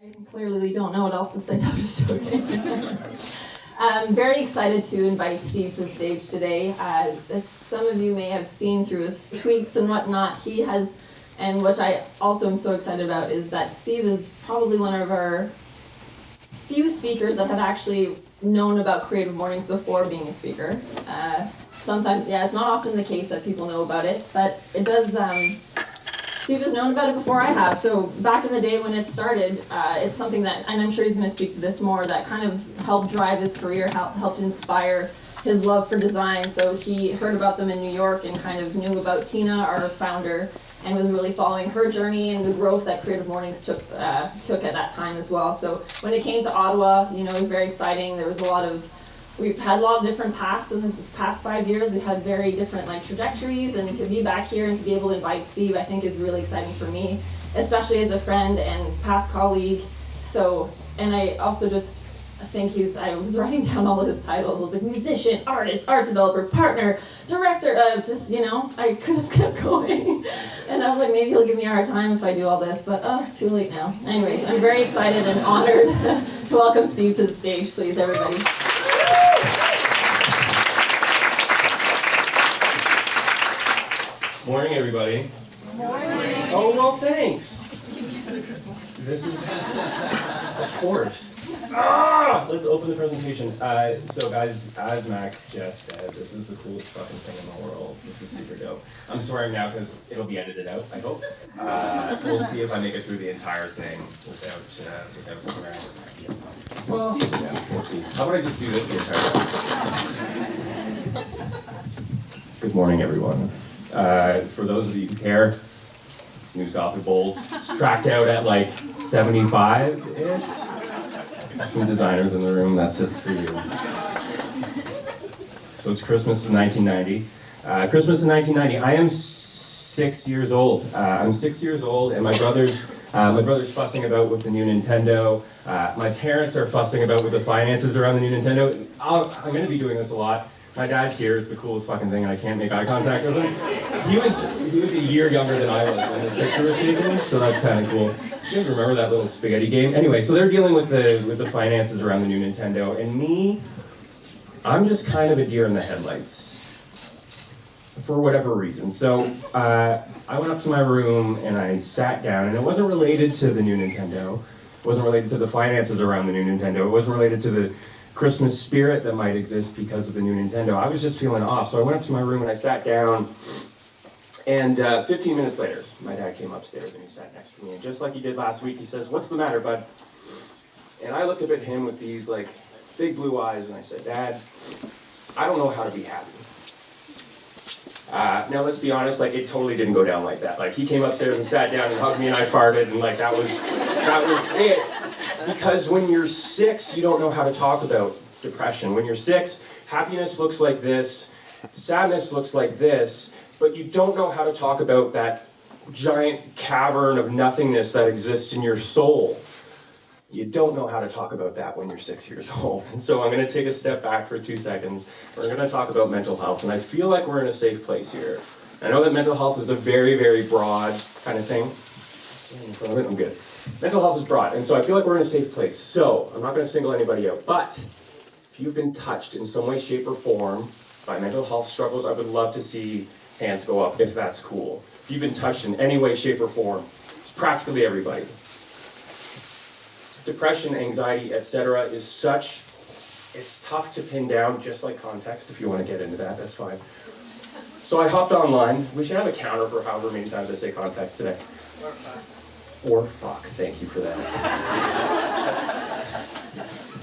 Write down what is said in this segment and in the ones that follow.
I clearly don't know what else to say. No, just joking. I'm very excited to invite Steve to the stage today. As some of you may have seen through his tweets and whatnot, he has, and which I also am so excited about, is that Steve is probably one of our few speakers that have actually known about Creative Mornings before being a speaker. Sometimes, it's not often the case that people know about it, but it does. Steve has known about it before I have. So back in the day when it started, it's something that, and I'm sure he's going to speak to this more, that kind of helped drive his career, helped inspire his love for design. So he heard about them in New York and kind of knew about Tina, our founder, and was really following her journey and the growth that Creative Mornings took at that time as well. So when it came to Ottawa, it was very exciting. There was we've had a lot of different paths in the past 5 years. We've had very different trajectories, and to be back here and to be able to invite Steve, I think is really exciting for me, especially as a friend and past colleague. So, and I also just think I was writing down all of his titles. I was like musician, artist, art developer, partner, director, I could have kept going. And I was like, maybe he'll give me a hard time if I do all this, but it's too late now. Anyways, I'm very excited and honored to welcome Steve to the stage, please, everybody. Morning, everybody. Morning. Oh, well, thanks. This is, of course. Let's open the presentation. So guys, as Max just said, this is the coolest fucking thing in the world. This is super dope. I'm swearing now because it'll be edited out, I hope. We'll see if I make it through the entire thing without swearing. Well, yeah, we'll see. How about I just do this the entire time? Good morning, everyone. For those of you who care, it's News Gothic Bold. It's tracked out at 75-ish. Some designers in the room, that's just for you. So it's Christmas in 1990. Christmas in 1990, I am 6 years old. I'm 6 years old, and my brother's fussing about with the new Nintendo. My parents are fussing about with the finances around the new Nintendo. I'm gonna be doing this a lot. My dad's here, it's the coolest fucking thing, and I can't make eye contact with him. He was a year younger than I was when this picture was taken, so that's kind of cool. You guys remember that little spaghetti game? Anyway, so they're dealing with the finances around the new Nintendo, and me, I'm just kind of a deer in the headlights, for whatever reason. So I went up to my room and I sat down, and it wasn't related to the new Nintendo. It wasn't related to the finances around the new Nintendo. It wasn't related to the Christmas spirit that might exist because of the new Nintendo. I was just feeling off, so I went up to my room and I sat down, and 15 minutes later, my dad came upstairs and he sat next to me, and just like he did last week, he says, "What's the matter, bud?" And I looked up at him with these big blue eyes, and I said, "Dad, I don't know how to be happy." Now let's be honest, it totally didn't go down like that. He came upstairs and sat down and hugged me and I farted, and that was it. Because when you're 6, you don't know how to talk about depression. When you're 6, happiness looks like this, sadness looks like this, but you don't know how to talk about that giant cavern of nothingness that exists in your soul. You don't know how to talk about that when you're 6 years old. And so I'm going to take a step back for 2 seconds. We're going to talk about mental health, and I feel like we're in a safe place here. I know that mental health is a very, very broad kind of thing. In front of it, I'm good. Mental health is broad, and so I feel like we're in a safe place. So I'm not going to single anybody out, but if you've been touched in some way, shape, or form by mental health struggles, I would love to see hands go up if that's cool. If you've been touched in any way, shape, or form, it's practically everybody. Depression, anxiety, etc. it's tough to pin down, just like context. If you want to get into that, that's fine. So I hopped online. We should have a counter for however many times I say context today. Or fuck, thank you for that.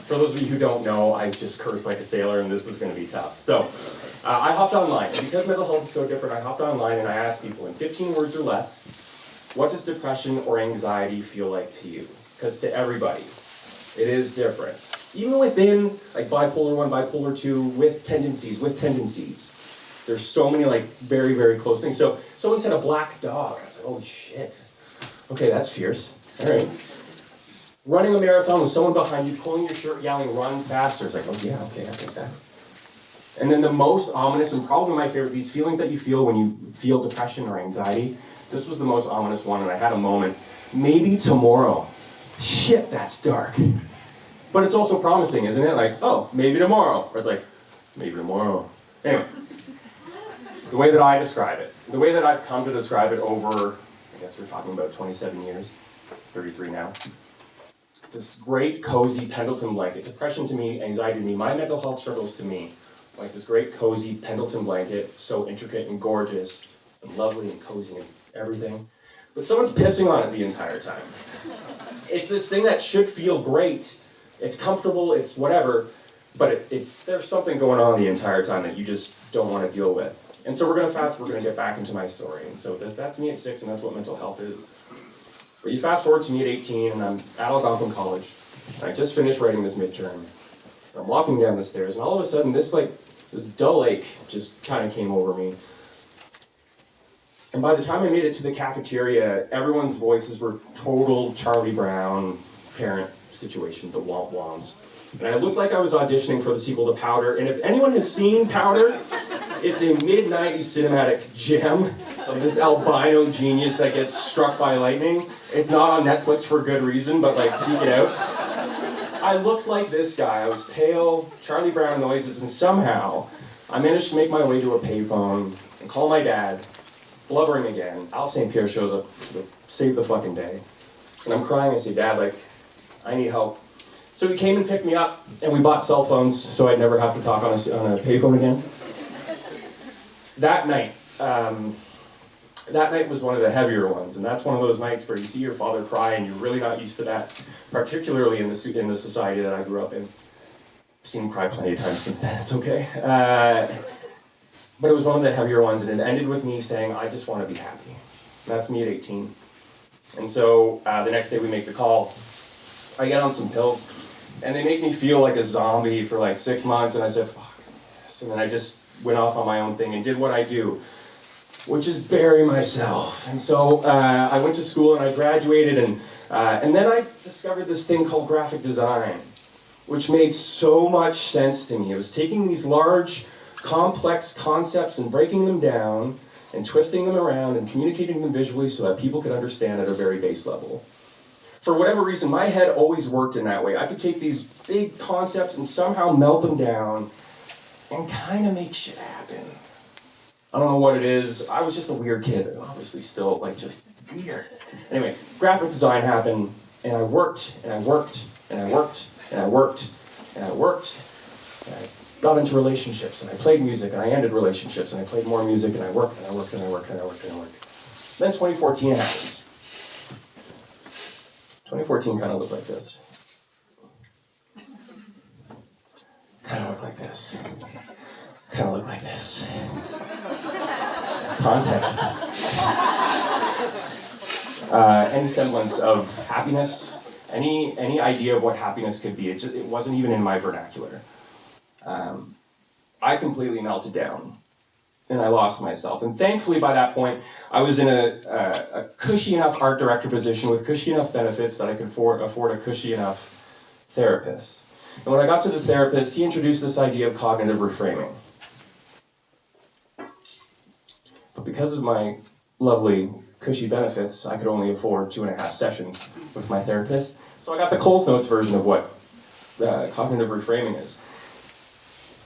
For those of you who don't know, I just curse like a sailor, and this is going to be tough. So I hopped online, and because mental health is so different, I hopped online and I asked people in 15 words or less, what does depression or anxiety feel like to you? Because to everybody, it is different. Even within bipolar 1, bipolar 2, with tendencies. There's so many very, very close things. So someone said a black dog. I was like, holy shit. Okay, that's fierce. All right. Running a marathon with someone behind you, pulling your shirt, yelling, "Run faster." It's like, oh yeah, okay, I get that. And then the most ominous, and probably my favorite, these feelings that you feel when you feel depression or anxiety, this was the most ominous one, and I had a moment. Maybe tomorrow. shit, that's dark. But it's also promising, isn't it? Like, oh, maybe tomorrow. Or it's like, maybe tomorrow. Anyway, the way that I describe it, the way that I've come to describe it over, I guess we're talking about 27 years, 33 now. It's this great, cozy Pendleton blanket. Depression to me, anxiety to me, my mental health struggles to me. Like this great, cozy Pendleton blanket, so intricate and gorgeous, and lovely and cozy and everything. But someone's pissing on it the entire time. It's this thing that should feel great. It's comfortable, it's whatever, but there's something going on the entire time that you just don't want to deal with. And so we're going to get back into my story. And so that's me at 6, and that's what mental health is. But you fast forward to me at 18, and I'm at Algonquin College. And I just finished writing this midterm. I'm walking down the stairs, and all of a sudden, this dull ache just kind of came over me. And by the time I made it to the cafeteria, everyone's voices were total Charlie Brown parent situation, the womp woms. And I looked like I was auditioning for the sequel to Powder. And if anyone has seen Powder, it's a mid-90s cinematic gem of this albino genius that gets struck by lightning. It's not on Netflix for good reason, but like, seek it out. I looked like this guy. I was pale, Charlie Brown noises, and somehow I managed to make my way to a payphone and call my dad, blubbering again. Al St. Pierre shows up to save the fucking day. And I'm crying. I say, Dad, like, I need help. So he came and picked me up, and we bought cell phones so I'd never have to talk on a payphone again. That night was one of the heavier ones, and that's one of those nights where you see your father cry, and you're really not used to that, particularly in the society that I grew up in. I've seen him cry plenty of times since then, it's okay. But it was one of the heavier ones, and it ended with me saying, I just want to be happy. And that's me at 18. And so the next day we make the call. I get on some pills, and they make me feel like a zombie for like 6 months, and I said, fuck this. And then I just went off on my own thing and did what I do, which is bury myself. And so I went to school and I graduated, and then I discovered this thing called graphic design, which made so much sense to me. It was taking these large, complex concepts and breaking them down and twisting them around and communicating them visually so that people could understand at a very base level. For whatever reason, my head always worked in that way. I could take these big concepts and somehow melt them down and kind of make shit happen. I don't know what it is. I was just a weird kid, obviously still like just weird. Anyway, graphic design happened, and I worked, and I worked, and I worked, and I worked, and I worked, and I got into relationships, and I played music, and I ended relationships, and I played more music, and I worked, and I worked, and I worked, and I worked, and I worked. Then 2014 happens. 2014 kind of looked like this. Kind of looked like this. Kind of looked like this. Context. Any semblance of happiness, any idea of what happiness could be, it wasn't even in my vernacular. I completely melted down, and I lost myself. And thankfully, by that point, I was in a cushy enough art director position with cushy enough benefits that I could afford a cushy enough therapist. And when I got to the therapist, he introduced this idea of cognitive reframing. But because of my lovely, cushy benefits, I could only afford 2.5 sessions with my therapist. So I got the Coles Notes version of what cognitive reframing is.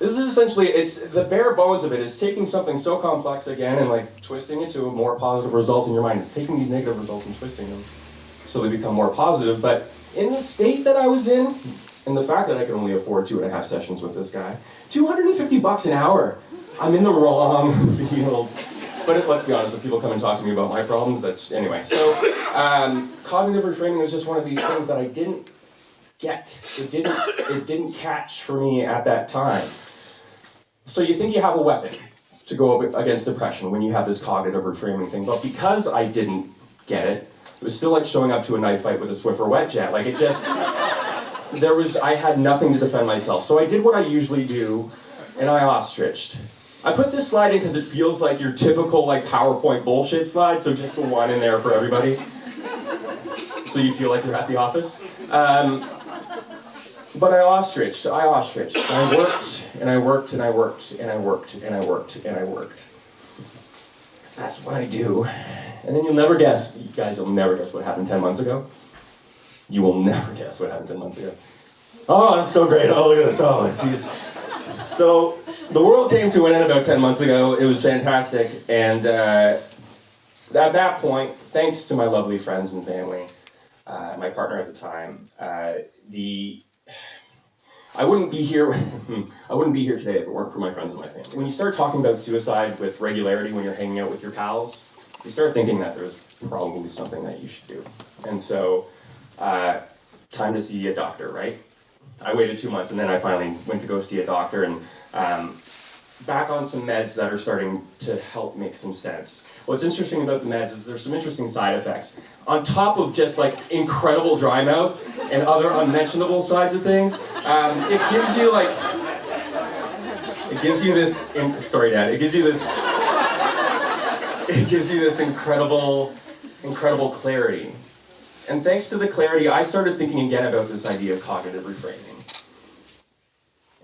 This is essentially, it's the bare bones of it is taking something so complex again and like twisting it to a more positive result in your mind. It's taking these negative results and twisting them so they become more positive. But in the state that I was in, and the fact that I could only afford 2.5 sessions with this guy, $250 an hour. I'm in the wrong field. But let's be honest, if people come and talk to me about my problems, that's, anyway. So cognitive reframing was just one of these things that I didn't get. It didn't catch for me at that time. So you think you have a weapon to go up against depression when you have this cognitive reframing thing, but because I didn't get it, it was still like showing up to a knife fight with a Swiffer wet jet. Like it just, I had nothing to defend myself. So I did what I usually do, and I ostriched. I put this slide in because it feels like your typical like PowerPoint bullshit slide, so just the one in there for everybody. So you feel like you're at the office. But I ostriched. I worked, and I worked, and I worked, and I worked, and I worked, and I worked. Because that's what I do. And then you'll never guess, you guys will never guess what happened 10 months ago. You will never guess what happened 10 months ago. Oh, that's so great. Oh, look at this. Oh, jeez. So the world came to an end about 10 months ago. It was fantastic. And at that point, thanks to my lovely friends and family, my partner at the time, I wouldn't be here. I wouldn't be here today if it weren't for my friends and my family. When you start talking about suicide with regularity when you're hanging out with your pals, you start thinking that there's probably something that you should do. And so, time to see a doctor, right? I waited 2 months and then I finally went to go see a doctor and back on some meds that are starting to help make some sense. What's interesting about the meds is there's some interesting side effects. On top of just like incredible dry mouth and other unmentionable sides of things, it gives you like, it gives you this, sorry Dad, it gives you this incredible clarity. And thanks to the clarity, I started thinking again about this idea of cognitive reframing.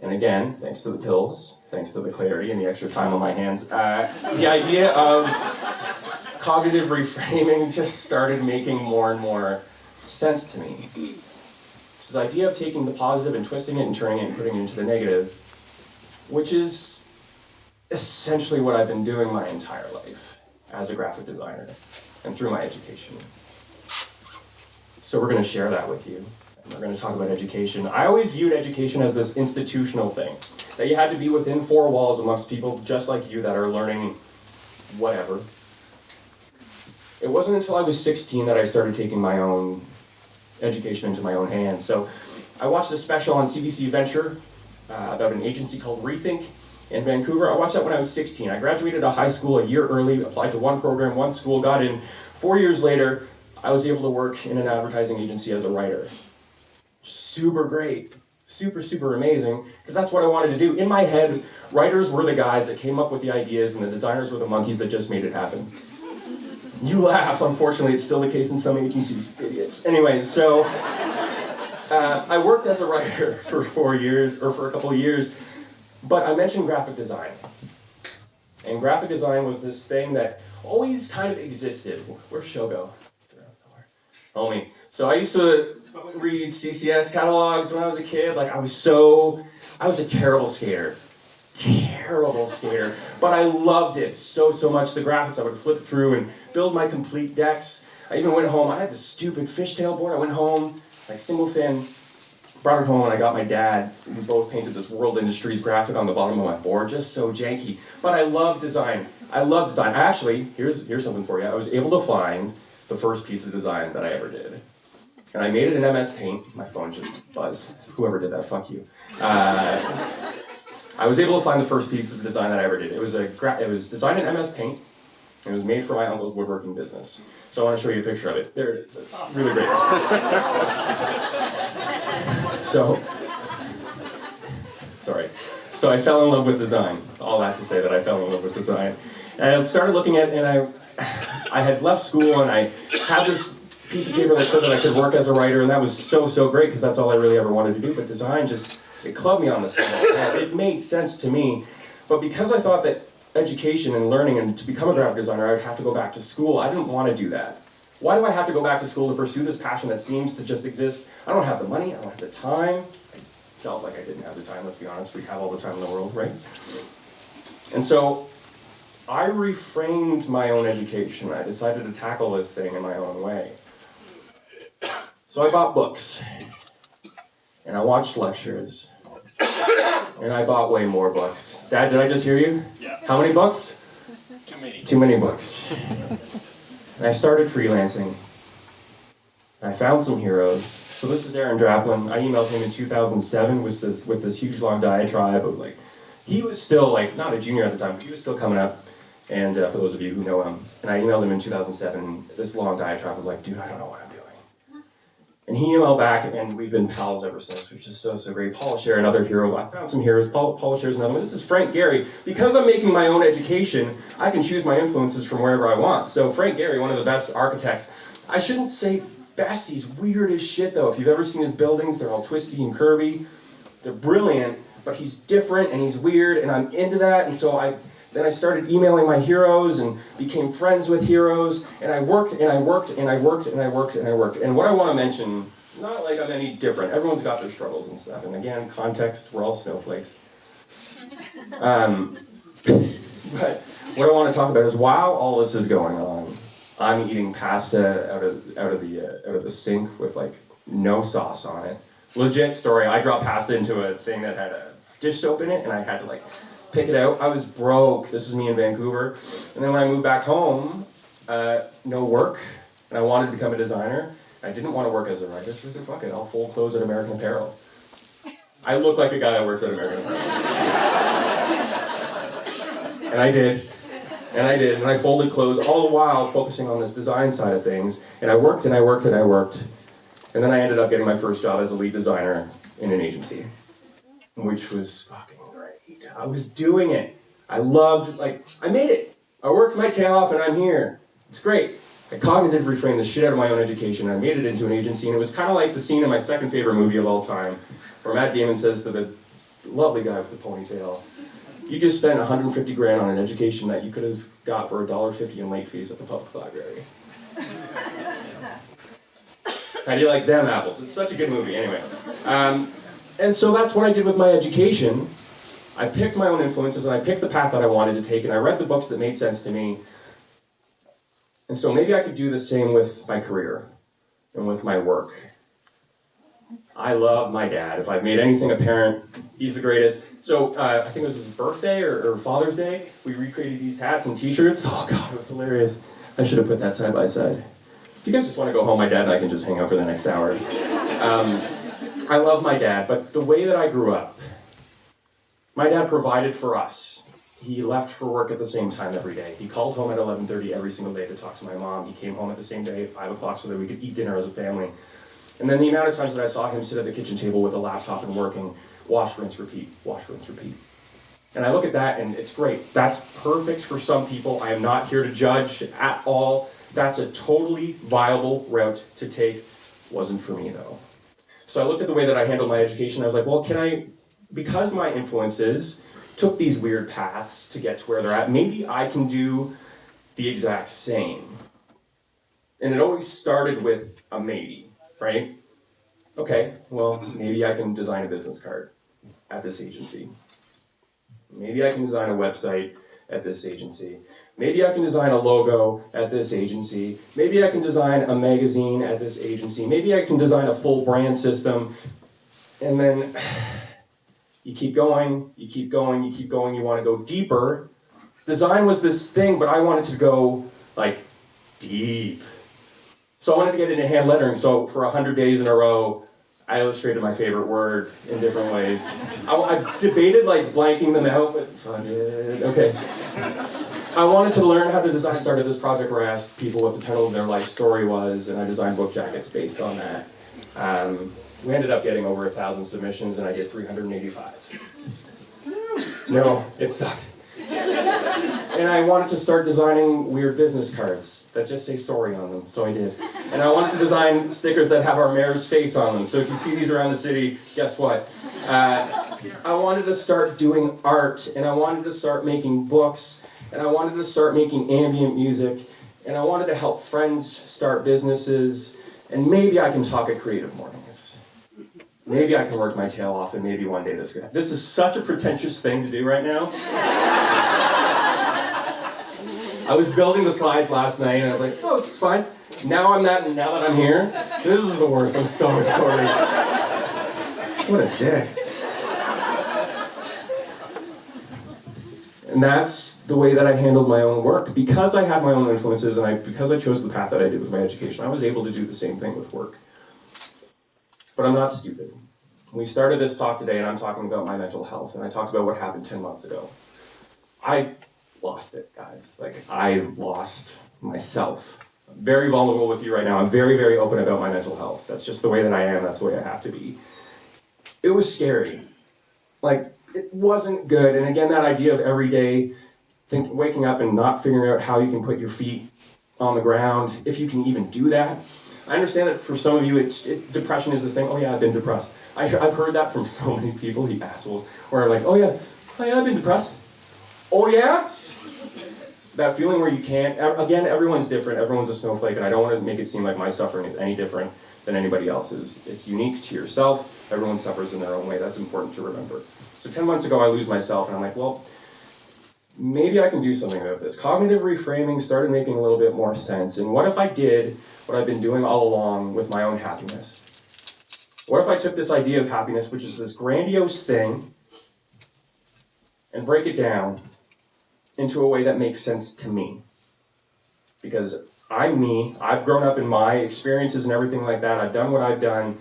And again, thanks to the pills, thanks to the clarity and the extra time on my hands, the idea of cognitive reframing just started making more and more sense to me. This idea of taking the positive and twisting it and turning it and putting it into the negative, which is essentially what I've been doing my entire life as a graphic designer and through my education. So we're going to share that with you. And we're going to talk about education. I always viewed education as this institutional thing, that you had to be within four walls amongst people just like you that are learning whatever. It wasn't until I was 16 that I started taking my own education into my own hands. So I watched a special on CBC Venture about an agency called Rethink in Vancouver. I watched that when I was 16. I graduated out of high school a year early, applied to one program, one school, got in. 4 years later, I was able to work in an advertising agency as a writer. Super great, super amazing, because that's what I wanted to do. In my head, writers were the guys that came up with the ideas and the designers were the monkeys that just made it happen. You laugh, unfortunately, it's still the case in some agencies, idiots. Anyways, so I worked as a writer for 4 years, or for a couple of years, but I mentioned graphic design. And graphic design was this thing that always kind of existed. Where's Shogo? Homie. So I used to read CCS catalogs when I was a kid. Like I was a terrible skater. But I loved it so much. The graphics, I would flip through and build my complete decks. I even went home, I had this stupid fishtail board. I went home, like single fin, brought it home and I got my dad. We both painted this World Industries graphic on the bottom of my board, just so janky. But I love design. Actually, here's something for you. I was able to find the first piece of design that I ever did. And I made it in MS Paint. My phone just buzzed. Whoever did that, fuck you. I was able to find the first piece of design that I ever did. It was designed in MS Paint. It was made for my uncle's woodworking business. So I want to show you a picture of it. There it is. It's really great. So I fell in love with design. All that to say that I fell in love with design. And I started looking at, and I had left school and I had this piece of paper that said that I could work as a writer, and that was so great because that's all I really ever wanted to do. But design it clubbed me on the side. It made sense to me, but because I thought that education and learning and to become a graphic designer, I would have to go back to school. I didn't want to do that. Why do I have to go back to school to pursue this passion that seems to just exist? I don't have the money, I don't have the time. I felt like I didn't have the time, let's be honest. We have all the time in the world, right? And so I reframed my own education. I decided to tackle this thing in my own way. So I bought books, and I watched lectures, and I bought way more books. Dad, did I just hear you? Yeah. How many books? Too many. Too many books. And I started freelancing. I found some heroes. So this is Aaron Draplin. I emailed him in 2007 with this huge long diatribe of like, he was still like, not a junior at the time, but he was still coming up. And for those of you who know him, and I emailed him in 2007, this long diatribe of like, dude, I don't know what I'm doing. And he emailed back, and we've been pals ever since, which is so great. Paul Scher, another hero. I found some heroes. Paul Scher's another one. This is Frank Gehry. Because I'm making my own education, I can choose my influences from wherever I want. So Frank Gehry, one of the best architects. I shouldn't say best, he's weird as shit though. If you've ever seen his buildings, they're all twisty and curvy. They're brilliant, but he's different and he's weird, and I'm into that. And so then I started emailing my heroes and became friends with heroes, and I worked. And what I want to mention Not like I'm any different. Everyone's got their struggles and stuff. And again, context, we're all snowflakes. But what I want to talk about is while all this is going on, I'm eating pasta out of the sink with like no sauce on it. Legit story. I dropped pasta into a thing that had a dish soap in it, and I had to like pick it out. I was broke. This is me in Vancouver. And then when I moved back home, no work, and I wanted to become a designer. I didn't want to work as a writer, so I said, fuck it, I'll fold clothes at American Apparel. I look like a guy that works at American Apparel. And I did. And I folded clothes all the while focusing on this design side of things. And I worked. And then I ended up getting my first job as a lead designer in an agency, which was fucking great. I was doing it. I made it. I worked my tail off and I'm here. It's great. I cognitive reframed the shit out of my own education. I made it into an agency, and it was kind of like the scene in my second favorite movie of all time, where Matt Damon says to the lovely guy with the ponytail, you just spent 150 grand on an education that you could have got for $1.50 in late fees at the public library. How do you like them apples? It's such a good movie, anyway. And so that's what I did with my education. I picked my own influences, and I picked the path that I wanted to take, and I read the books that made sense to me. And so maybe I could do the same with my career and with my work. I love my dad. If I've made anything apparent, he's the greatest. So I think it was his birthday or Father's Day. We recreated these hats and t-shirts. Oh God, it was hilarious. I should have put that side by side. If you guys just want to go home, my dad and I can just hang out for the next hour. I love my dad, but the way that I grew up, my dad provided for us. He left for work at the same time every day. He called home at 11:30 every single day to talk to my mom. He came home at the same day at 5 o'clock so that we could eat dinner as a family. And then the amount of times that I saw him sit at the kitchen table with a laptop and working, wash, rinse, repeat, wash, rinse, repeat. And I look at that and it's great. That's perfect for some people. I am not here to judge at all. That's a totally viable route to take. Wasn't for me though. So I looked at the way that I handled my education. I was like, well, because my influences took these weird paths to get to where they're at, maybe I can do the exact same. And it always started with a maybe, right? Okay, well, maybe I can design a business card at this agency. Maybe I can design a website at this agency. Maybe I can design a logo at this agency. Maybe I can design a magazine at this agency. Maybe I can design a full brand system. And then you keep going, you keep going, you keep going, you want to go deeper. Design was this thing, but I wanted to go like deep. So I wanted to get into hand lettering. So for 100 days in a row, I illustrated my favorite word in different ways. I debated like blanking them out, but fuck it, okay. I wanted to learn how to design. I started this project where I asked people what the title of their life story was, and I designed book jackets based on that. We ended up getting over 1,000 submissions, and I did 385. No, it sucked. And I wanted to start designing weird business cards that just say sorry on them, so I did. And I wanted to design stickers that have our mayor's face on them, so if you see these around the city, guess what? I wanted to start doing art, and I wanted to start making books, and I wanted to start making ambient music, and I wanted to help friends start businesses, and maybe I can talk at CreativeMornings. Maybe I can work my tail off, and maybe one day this could happen. This is such a pretentious thing to do right now. I was building the slides last night, and I was like, oh, this is fine. Now that I'm here, this is the worst. I'm so sorry. What a dick. And that's the way that I handled my own work. Because I had my own influences, and because I chose the path that I did with my education, I was able to do the same thing with work. But I'm not stupid. We started this talk today, and I'm talking about my mental health, and I talked about what happened 10 months ago. I lost it, guys. I lost myself. I'm very vulnerable with you right now. I'm very, very open about my mental health. That's just the way that I am. That's the way I have to be. It was scary. It wasn't good. And again, that idea of every day waking up and not figuring out how you can put your feet on the ground, if you can even do that. I understand that for some of you, depression is this thing. Oh yeah, I've been depressed. I've heard that from so many people, you assholes, where I'm like, oh yeah, I've been depressed. Oh yeah? that feeling where you can't, again, everyone's different, everyone's a snowflake, and I don't want to make it seem like my suffering is any different than anybody else's. It's unique to yourself. Everyone suffers in their own way. That's important to remember. So 10 months ago, I lose myself, and I'm like, well, maybe I can do something about this. Cognitive reframing started making a little bit more sense. And what if I did what I've been doing all along with my own happiness? What if I took this idea of happiness, which is this grandiose thing, and break it down into a way that makes sense to me? Because I'm me, I've grown up in my experiences and everything like that, I've done what I've done,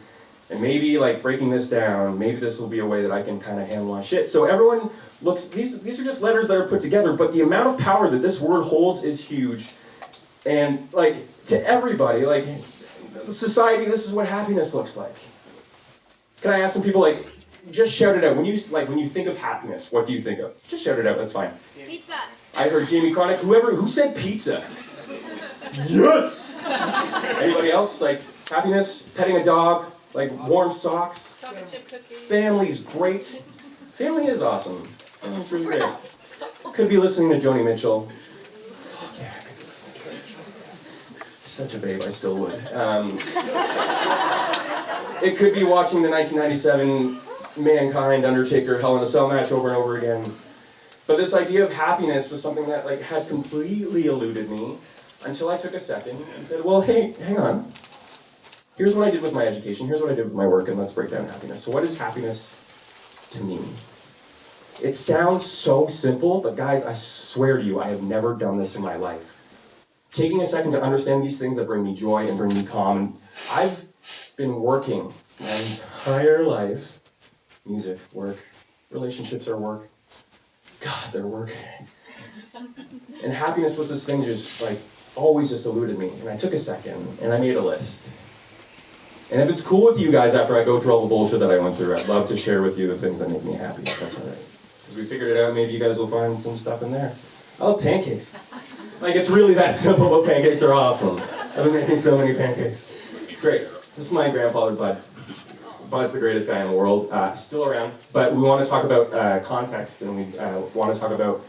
and maybe like breaking this down, maybe this will be a way that I can kind of handle my shit. So everyone looks, these are just letters that are put together, but the amount of power that this word holds is huge. And like, to everybody, like, society, this is what happiness looks like. Can I ask some people, like, just shout it out. When you think of happiness, what do you think of? Just shout it out, that's fine. Pizza. I heard Jamie Chronic, who said pizza? Yes! Anybody else? Like, happiness, petting a dog, like warm socks. Chocolate chip cookie. Family's great. Family is awesome. Family's really great. Could be listening to Joni Mitchell. Oh, yeah, I could be listening to Joni Mitchell. Such a babe, I still would. It could be watching the 1997 Mankind Undertaker Hell in a Cell match over and over again. But this idea of happiness was something that like had completely eluded me until I took a second and said, well, hey, hang on. Here's what I did with my education, here's what I did with my work, and let's break down happiness. So what is happiness to me? It sounds so simple, but guys, I swear to you, I have never done this in my life. Taking a second to understand these things that bring me joy and bring me calm. And I've been working my entire life. Music, work, relationships are work. God, they're work. And happiness was this thing just like always just eluded me. And I took a second and I made a list. And if it's cool with you guys after I go through all the bullshit that I went through, I'd love to share with you the things that make me happy, if that's all right. Because we figured it out, maybe you guys will find some stuff in there. I love pancakes. Like, it's really that simple, but pancakes are awesome. I've been making so many pancakes. It's great. This is my grandfather, Bud. Bud's the greatest guy in the world, still around. But we want to talk about context, and we want to talk about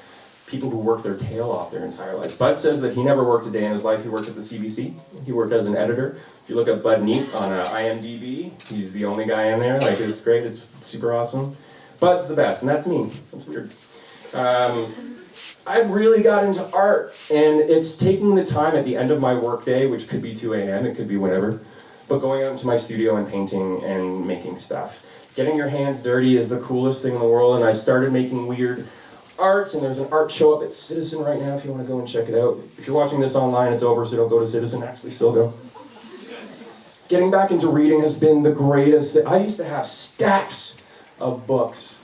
people who work their tail off their entire life. Bud says that he never worked a day in his life. He worked at the CBC. He worked as an editor. If you look up Bud Neat on IMDb, he's the only guy in there. Like, it's great. It's super awesome. Bud's the best, and that's me. That's weird. I've really got into art, and it's taking the time at the end of my workday, which could be 2 a.m., it could be whatever, but going out into my studio and painting and making stuff. Getting your hands dirty is the coolest thing in the world, and I started making weird art, and there's an art show up at Citizen right now if you want to go and check it out. If you're watching this online, it's over, so don't go to Citizen. Actually, still go. Getting back into reading has been the greatest. I used to have stacks of books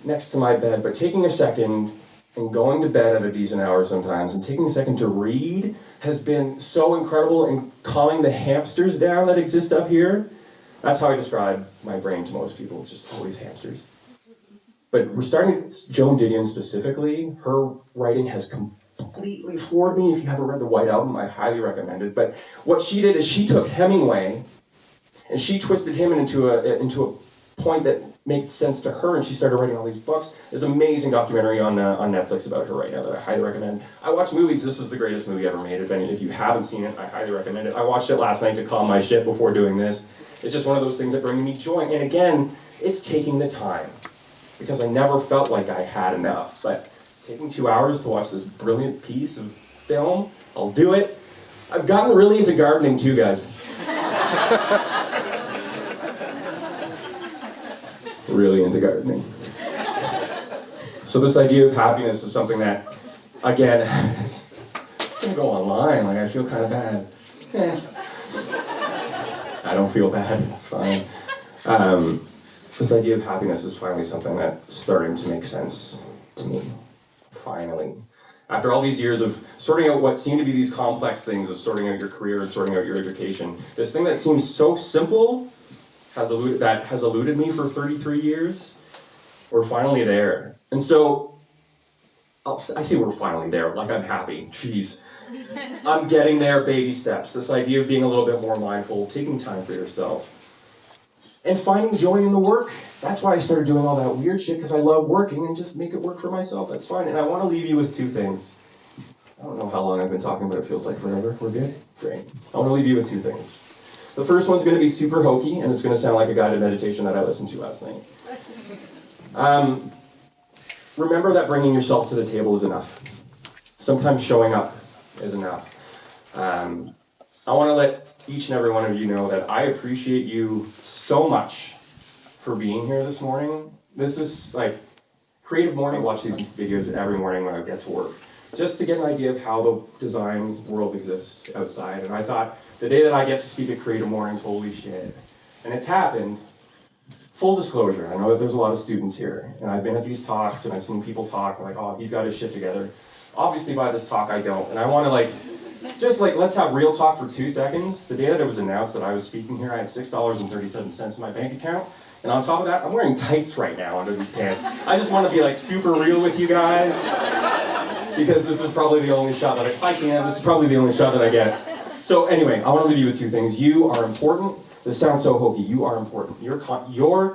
next to my bed, but taking a second and going to bed at a decent hour sometimes and taking a second to read has been so incredible, and calming the hamsters down that exist up here. That's how I describe my brain to most people. It's just always hamsters. But we're starting, Joan Didion specifically, her writing has completely floored me. If you haven't read the White Album, I highly recommend it. But what she did is she took Hemingway and she twisted him into a point that made sense to her, and she started writing all these books. There's an amazing documentary on Netflix about her right now that I highly recommend. I watch movies. This is the greatest movie ever made. If you haven't seen it, I highly recommend it. I watched it last night to calm my shit before doing this. It's just one of those things that bring me joy. And again, it's taking the time, because I never felt like I had enough. But taking 2 hours to watch this brilliant piece of film, I'll do it. I've gotten really into gardening too, guys. Really into gardening. So this idea of happiness is something that, again, it's gonna go online. Like, I feel kind of bad. I don't feel bad, it's fine. This idea of happiness is finally something that's starting to make sense to me. Finally. After all these years of sorting out what seem to be these complex things, of sorting out your career and sorting out your education, this thing that seems so simple has eluded me for 33 years, we're finally there. And so, I say we're finally there, like I'm happy, jeez. I'm getting there, baby steps. This idea of being a little bit more mindful, taking time for yourself, and finding joy in the work. That's why I started doing all that weird shit, because I love working, and just make it work for myself, that's fine. And I want to leave you with two things. I don't know how long I've been talking, but it feels like forever. We're good? Great. I want to leave you with two things. The first one's going to be super hokey, and it's going to sound like a guided meditation that I listened to last night. Remember that bringing yourself to the table is enough. Sometimes showing up is enough. I want to let each and every one of you know that I appreciate you so much for being here this morning. This is like Creative Mornings. I watch these videos every morning when I get to work, just to get an idea of how the design world exists outside. And I thought, the day that I get to speak at Creative Mornings, holy shit. And it's happened. Full disclosure, I know that there's a lot of students here, and I've been at these talks, and I've seen people talk, like, oh, he's got his shit together. Obviously by this talk, I don't. And I want to let's have real talk for 2 seconds. The day that it was announced that I was speaking here, I had $6.37 in my bank account. And on top of that, I'm wearing tights right now under these pants. I just want to be super real with you guys, because this is probably the only shot that this is probably the only shot that I get. So anyway, I want to leave you with two things. You are important. This sounds so hokey. You are important. Your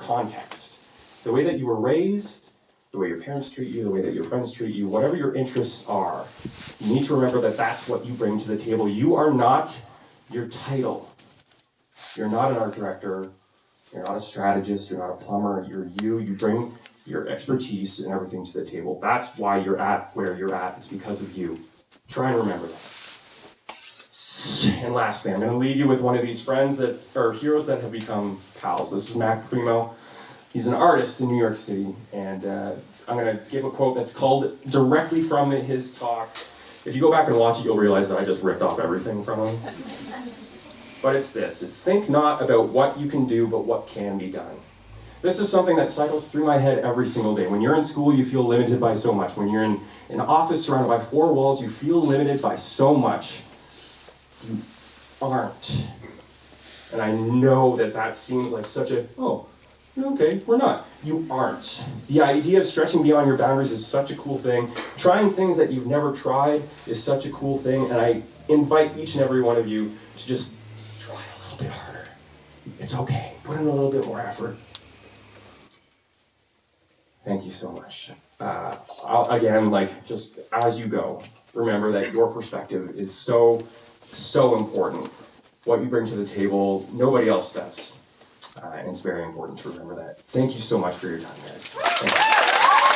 context, the way that you were raised, the way your parents treat you, the way that your friends treat you, whatever your interests are, you need to remember that that's what you bring to the table. You are not your title. You're not an art director. You're not a strategist. You're not a plumber. You're you. You bring your expertise and everything to the table. That's why you're at where you're at. It's because of you. Try and remember that. And lastly, I'm going to leave you with one of these friends that are heroes that have become pals. This is Mac Primo. He's an artist in New York City, and I'm going to give a quote that's called directly from his talk. If you go back and watch it, you'll realize that I just ripped off everything from him. But it's this. It's think not about what you can do, but what can be done. This is something that cycles through my head every single day. When you're in school, you feel limited by so much. When you're in an office surrounded by 4 walls, you feel limited by so much. You aren't. And I know that seems like such a, oh, okay, we're not. You aren't. The idea of stretching beyond your boundaries is such a cool thing. Trying things that you've never tried is such a cool thing. And I invite each and every one of you to just try a little bit harder. It's okay. Put in a little bit more effort. Thank you so much. Again, just as you go, remember that your perspective is so important. What you bring to the table, nobody else does. And it's very important to remember that. Thank you so much for your time, guys. Thank you.